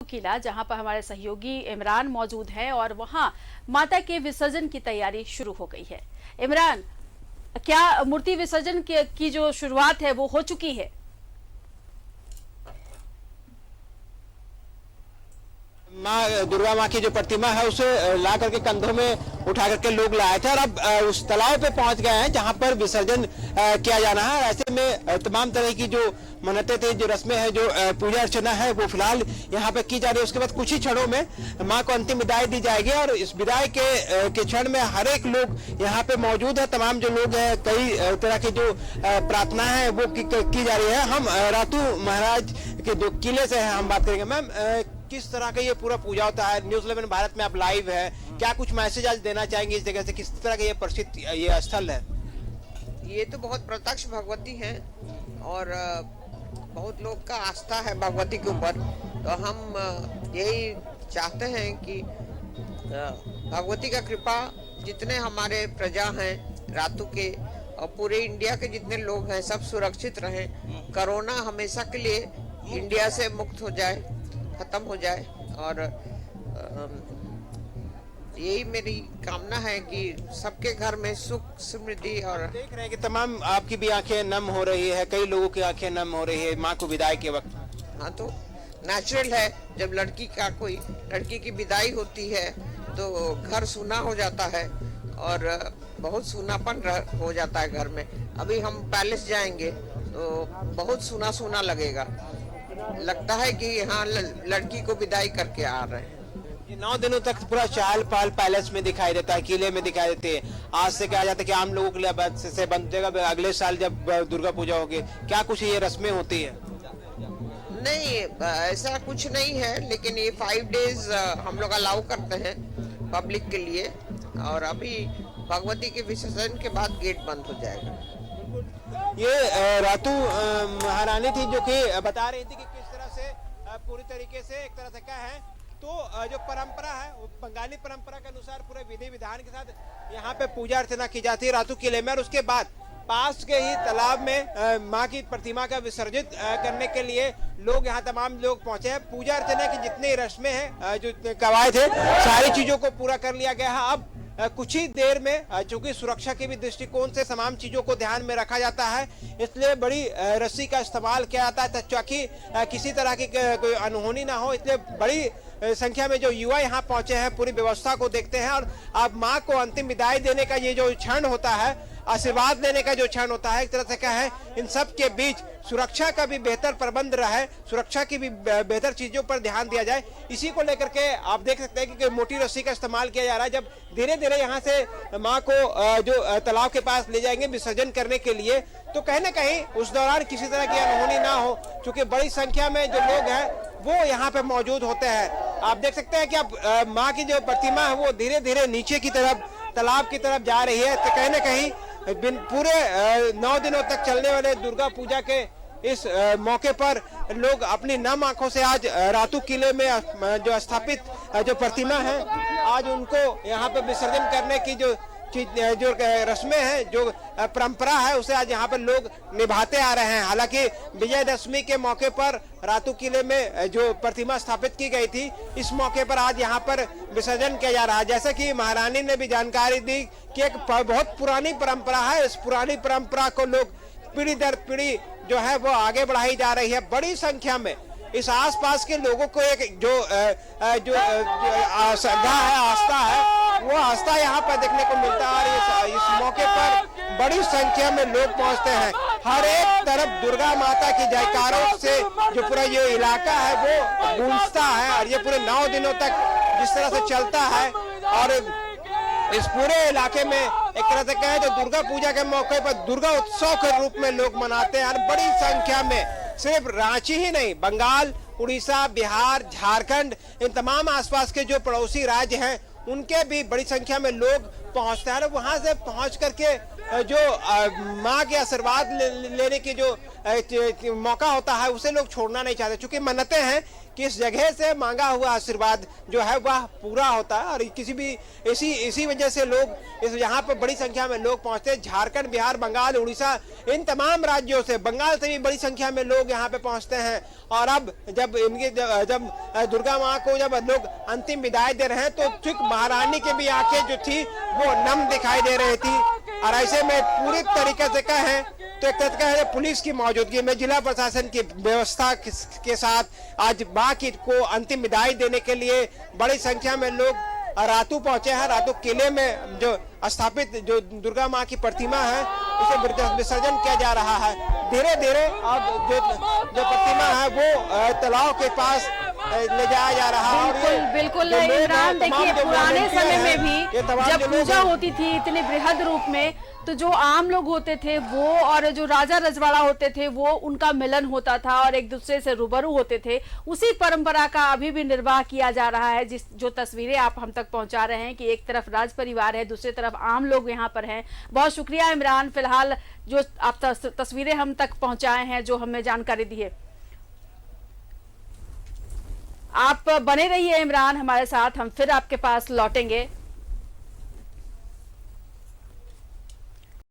किला, जहां पर हमारे सहयोगी इमरान मौजूद है और वहां माता के विसर्जन की तैयारी शुरू हो गई है। इमरान, क्या मूर्ति विसर्जन की जो शुरुआत है वो हो चुकी है? दुर्गा माँ की जो प्रतिमा है उसे ला करके कंधों में उठा करके लोग लाए थे और अब उस तालाब पे पहुंच गए हैं जहां पर विसर्जन किया जाना है। ऐसे में तमाम तरह की जो मन्नतें थी, जो रस्में हैं, जो पूजा अर्चना है वो फिलहाल यहाँ पे की जा रही है। उसके बाद कुछ ही क्षणों में माँ को अंतिम विदाई दी जाएगी और इस विदाई के क्षण में हर एक लोग यहाँ पे मौजूद है। तमाम जो लोग हैं, कई तरह की जो प्रार्थना है वो की जा रही है। हम रातू महाराज के जो किले से हम बात करेंगे। मैम, किस तरह का ये पूरा पूजा होता है? न्यूज़ 11 भारत में आप लाइव है, क्या कुछ मैसेज आज देना चाहेंगे इस जगह से? किस तरह का ये प्रसिद्ध ये स्थल है? ये तो बहुत प्रत्यक्ष भगवती है और बहुत लोग का आस्था है भगवती के ऊपर। तो हम यही चाहते हैं कि भगवती का कृपा जितने हमारे प्रजा हैं रातू के और पूरे इंडिया के जितने लोग हैं सब सुरक्षित रहें, कोरोना हमेशा के लिए इंडिया से मुक्त हो जाए, खत्म हो जाए। और यही मेरी कामना है कि सबके घर में सुख समृद्धि। और देख रहे हैं कि तमाम आपकी भी आंखें नम हो रही है, कई लोगों की आंखें नम हो रही है माँ को विदाई के वक्त। हाँ, तो नेचुरल है, जब लड़की की विदाई होती है तो घर सूना हो जाता है और बहुत सूनापन हो जाता है घर में। अभी हम पैलेस जाएंगे तो बहुत सूना सूना लगेगा, लगता है कि यहाँ लड़की को विदाई करके आ रहे हैं। 9 दिनों तक पूरा चहल पहल पैलेस में दिखाई देता है, किले में दिखाई देते हैं। आज से कहा जाता है कि आम लोगों के लिए से बंद हो जाएगा अगले साल जब दुर्गा पूजा होगी। क्या कुछ ये रस्में होती है? नहीं, ऐसा कुछ नहीं है, लेकिन ये 5 डेज हम लोग अलाउ करते हैं पब्लिक के लिए और अभी भगवती के विसर्जन के बाद गेट बंद हो जाएगा। ये रातू महारानी थी जो कि बता रही थी कि किस तरह से पूरी तरीके से एक तरह से क्या है तो जो परंपरा है वो बंगाली परंपरा के अनुसार पूरे विधि विधान के साथ यहाँ पे पूजा अर्चना की जाती है रातू किले में। और उसके बाद पास के ही तालाब में माँ की प्रतिमा का विसर्जित करने के लिए लोग यहाँ तमाम लोग पहुंचे हैं। पूजा अर्चना की जितनी रस्में हैं, जो कवायद है, सारी चीजों को पूरा कर लिया गया है। अब कुछ ही देर में, चूंकि सुरक्षा के भी दृष्टिकोण से तमाम चीजों को ध्यान में रखा जाता है, इसलिए बड़ी रस्सी का इस्तेमाल किया जाता है ताकि किसी तरह की कोई अनहोनी ना हो। इसलिए बड़ी संख्या में जो युवा यहाँ पहुंचे हैं, पूरी व्यवस्था को देखते हैं। और अब माँ को अंतिम विदाई देने का ये जो क्षण होता है, आशीर्वाद लेने का जो क्षण होता है, एक तरह से क्या है, इन सब के बीच सुरक्षा का भी बेहतर प्रबंध रहे, सुरक्षा की भी बेहतर चीजों पर ध्यान दिया जाए। इसी को लेकर के आप देख सकते हैं कि मोटी रस्सी का इस्तेमाल किया जा रहा है। जब धीरे धीरे यहाँ से माँ को जो तालाब के पास ले जाएंगे विसर्जन करने के लिए, तो कहीं ना कहीं उस दौरान किसी तरह की अनहोनी ना हो, क्योंकि बड़ी संख्या में जो लोग हैं वो यहाँ पे मौजूद होते हैं। आप देख सकते हैं कि अब माँ की जो प्रतिमा है वो धीरे धीरे नीचे की तरफ, तालाब की तरफ जा रही है। तो कहीं ना कहीं पूरे 9 दिनों तक चलने वाले दुर्गा पूजा के इस मौके पर लोग अपनी नम आंखों से आज रातू किले में जो स्थापित जो प्रतिमा है, आज उनको यहाँ पे विसर्जन करने की जो रस्में हैं, जो परंपरा है, उसे आज यहाँ पर लोग निभाते आ रहे हैं। हालांकि विजयदशमी के मौके पर रातू किले में जो प्रतिमा स्थापित की गई थी, इस मौके पर आज यहाँ पर विसर्जन किया जा रहा है। जैसे कि महारानी ने भी जानकारी दी कि एक बहुत पुरानी परंपरा है, इस पुरानी परंपरा को लोग पीढ़ी दर पीढ़ी जो है वो आगे बढ़ाई जा रही है। बड़ी संख्या में इस आसपास के लोगों को एक जो श्रद्धा है, आस्था है, वो आस्था यहाँ पर देखने को मिलता है। और इस मौके पर बड़ी संख्या में लोग पहुँचते हैं। हर एक तरफ दुर्गा माता की जयकारों से जो पूरा ये इलाका है वो गूंजता है। और ये पूरे 9 दिनों तक जिस तरह से चलता है और इस पूरे इलाके में एक तरह से कहें तो दुर्गा पूजा के मौके पर दुर्गा उत्सव के रूप में लोग मनाते हैं। और बड़ी संख्या में सिर्फ रांची ही नहीं, बंगाल, उड़ीसा, बिहार, झारखंड, इन तमाम आसपास के जो पड़ोसी राज्य हैं उनके भी बड़ी संख्या में लोग पहुंचते हैं। वहां से पहुंच करके जो माँ के आशीर्वाद लेने की जो मौका होता है उसे लोग छोड़ना नहीं चाहते, क्योंकि मन्नतें हैं कि इस जगह से मांगा हुआ आशीर्वाद जो है वह पूरा होता है। और किसी भी इसी वजह से लोग यहाँ पर बड़ी संख्या में लोग पहुंचते हैं। झारखंड, बिहार, बंगाल, उड़ीसा, इन तमाम राज्यों से, बंगाल से भी बड़ी संख्या में लोग यहाँ पे पहुंचते हैं। और अब जब दुर्गा माँ को जब लोग अंतिम विदाई दे रहे हैं तो ठीक महारानी की भी आंखें जो थी वो नम दिखाई दे रही थी। और ऐसे में पूरी तरीके से कहें तो एक तरीका है पुलिस की मौजूदगी में जिला प्रशासन की व्यवस्था के साथ आज मां को अंतिम विदाई देने के लिए बड़ी संख्या में लोग रातू पहुंचे हैं। रातू किले में जो स्थापित जो दुर्गा मां की प्रतिमा है उसे विसर्जन किया जा रहा है। धीरे धीरे अब जो प्रतिमा है वो तालाब के पास ले जाया जा रहा है। बिल्कुल इमरान, देखिए पुराने समय में भी जब पूजा होती थी इतने बृहद रूप में, तो जो आम लोग होते थे वो और जो राजा रजवाड़ा होते थे वो उनका मिलन होता था और एक दूसरे से रूबरू होते थे। उसी परंपरा का अभी भी निर्वाह किया जा रहा है। जो तस्वीरें आप हम तक पहुंचा रहे हैं कि एक तरफ राज परिवार है, दूसरी तरफ आम लोग यहाँ पर हैं। बहुत शुक्रिया इमरान, फिलहाल जो आप तस्वीरें हम तक पहुंचाए हैं, जो हमें जानकारी दी है। आप बने रहिए इमरान हमारे साथ, हम फिर आपके पास लौटेंगे।